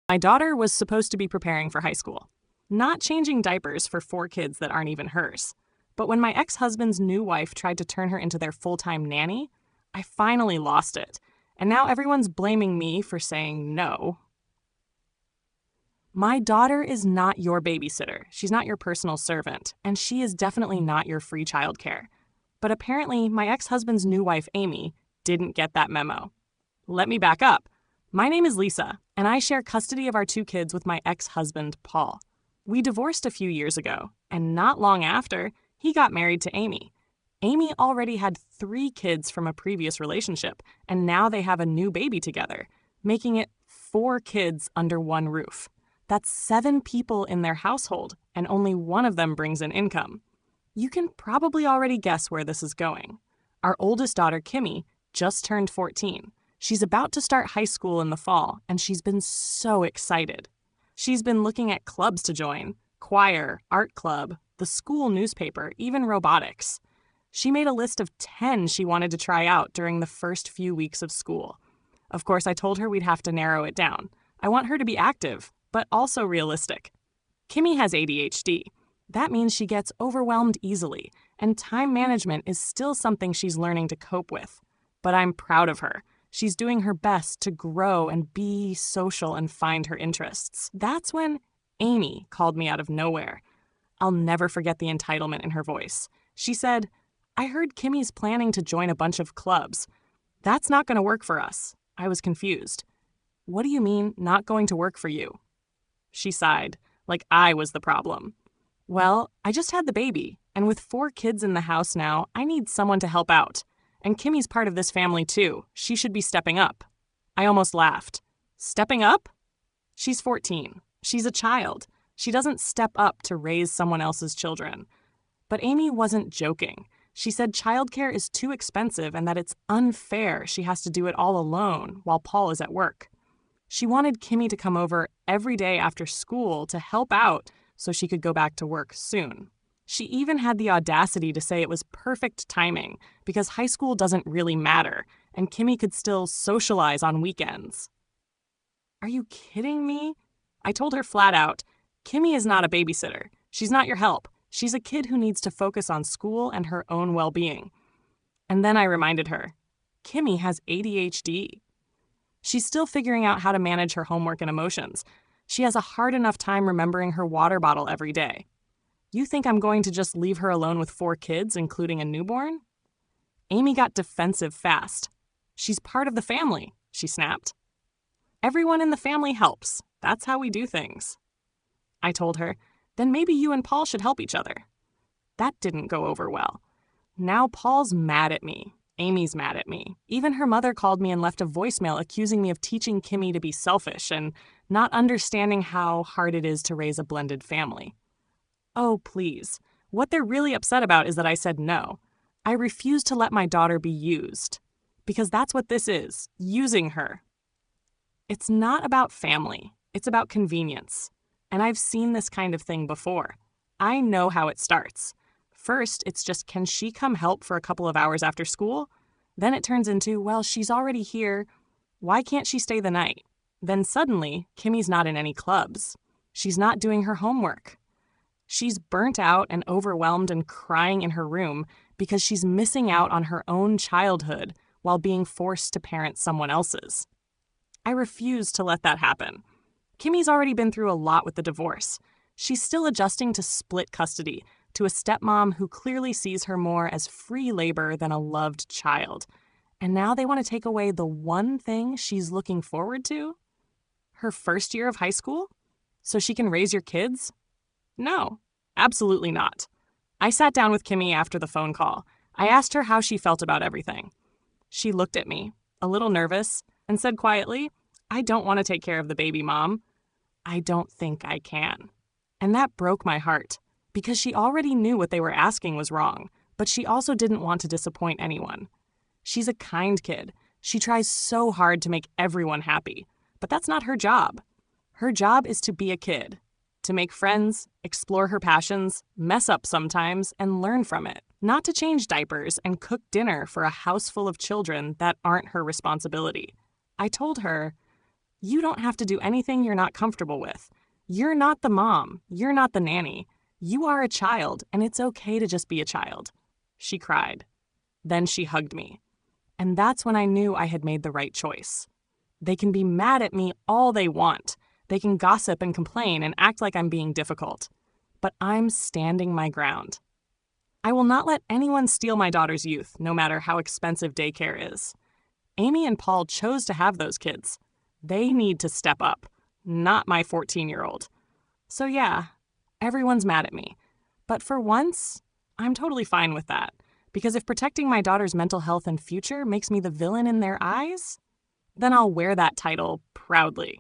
My daughter was supposed to be preparing for high school, not changing diapers for 4 kids that aren't even hers. But when my ex-husband's new wife tried to turn her into their full-time nanny, I finally lost it. And now everyone's blaming me for saying no. My daughter is not your babysitter. She's not your personal servant, and she is definitely not your free childcare. But apparently, my ex-husband's new wife, Amy, didn't get that memo. Let me back up. My name is Lisa, and I share custody of our 2 kids with my ex-husband, Paul. We divorced a few years ago, and not long after, he got married to Amy. Amy already had 3 kids from a previous relationship, and now they have a new baby together, making it 4 kids under one roof. That's 7 people in their household, and only one of them brings in income. You can probably already guess where this is going. Our oldest daughter, Kimmy, just turned 14. She's about to start high school in the fall, and she's been so excited. She's been looking at clubs to join: choir, art club, the school newspaper, even robotics. She made a list of 10 she wanted to try out during the first few weeks of school. Of course, I told her we'd have to narrow it down. I want her to be active, but also realistic. Kimmy has ADHD. That means she gets overwhelmed easily, and time management is still something she's learning to cope with. But I'm proud of her. She's doing her best to grow and be social and find her interests. That's when Amy called me out of nowhere. I'll never forget the entitlement in her voice. She said, "I heard Kimmy's planning to join a bunch of clubs. That's not going to work for us." I was confused. "What do you mean, not going to work for you?" She sighed, like I was the problem. "Well, I just had the baby, and with 4 kids in the house now, I need someone to help out. And Kimmy's part of this family too. She should be stepping up." I almost laughed. Stepping up? She's 14. She's a child. She doesn't step up to raise someone else's children. But Amy wasn't joking. She said childcare is too expensive and that it's unfair she has to do it all alone while Paul is at work. She wanted Kimmy to come over every day after school to help out so she could go back to work soon. She even had the audacity to say it was perfect timing because high school doesn't really matter and Kimmy could still socialize on weekends. Are you kidding me? I told her flat out, Kimmy is not a babysitter. She's not your help. She's a kid who needs to focus on school and her own well-being. And then I reminded her, Kimmy has ADHD. She's still figuring out how to manage her homework and emotions. She has a hard enough time remembering her water bottle every day. You think I'm going to just leave her alone with 4 kids, including a newborn? Amy got defensive fast. She's part of the family, she snapped. Everyone in the family helps. That's how we do things. I told her, then maybe you and Paul should help each other. That didn't go over well. Now Paul's mad at me. Amy's mad at me. Even her mother called me and left a voicemail accusing me of teaching Kimmy to be selfish and not understanding how hard it is to raise a blended family. Oh, please. What they're really upset about is that I said no. I refuse to let my daughter be used. Because that's what this is, using her. It's not about family. It's about convenience. And I've seen this kind of thing before. I know how it starts. First, it's just, can she come help for a couple of hours after school? Then it turns into, well, she's already here. Why can't she stay the night? Then suddenly, Kimmy's not in any clubs. She's not doing her homework. She's burnt out and overwhelmed and crying in her room because she's missing out on her own childhood while being forced to parent someone else's. I refuse to let that happen. Kimmy's already been through a lot with the divorce. She's still adjusting to split custody, to a stepmom who clearly sees her more as free labor than a loved child. And now they want to take away the one thing she's looking forward to? Her first year of high school? So she can raise your kids? No, absolutely not. I sat down with Kimmy after the phone call. I asked her how she felt about everything. She looked at me, a little nervous, and said quietly, I don't want to take care of the baby, Mom. I don't think I can. And that broke my heart, because she already knew what they were asking was wrong, but she also didn't want to disappoint anyone. She's a kind kid. She tries so hard to make everyone happy, but that's not her job. Her job is to be a kid, to make friends, explore her passions, mess up sometimes, and learn from it. Not to change diapers and cook dinner for a house full of children that aren't her responsibility. I told her, You don't have to do anything you're not comfortable with. You're not the mom. You're not the nanny. You are a child, and it's okay to just be a child." She cried. Then she hugged me. And that's when I knew I had made the right choice. They can be mad at me all they want. They can gossip and complain and act like I'm being difficult. But I'm standing my ground. I will not let anyone steal my daughter's youth, no matter how expensive daycare is. Amy and Paul chose to have those kids. They need to step up, not my 14-year-old. So yeah, everyone's mad at me. But for once, I'm totally fine with that. Because if protecting my daughter's mental health and future makes me the villain in their eyes, then I'll wear that title proudly.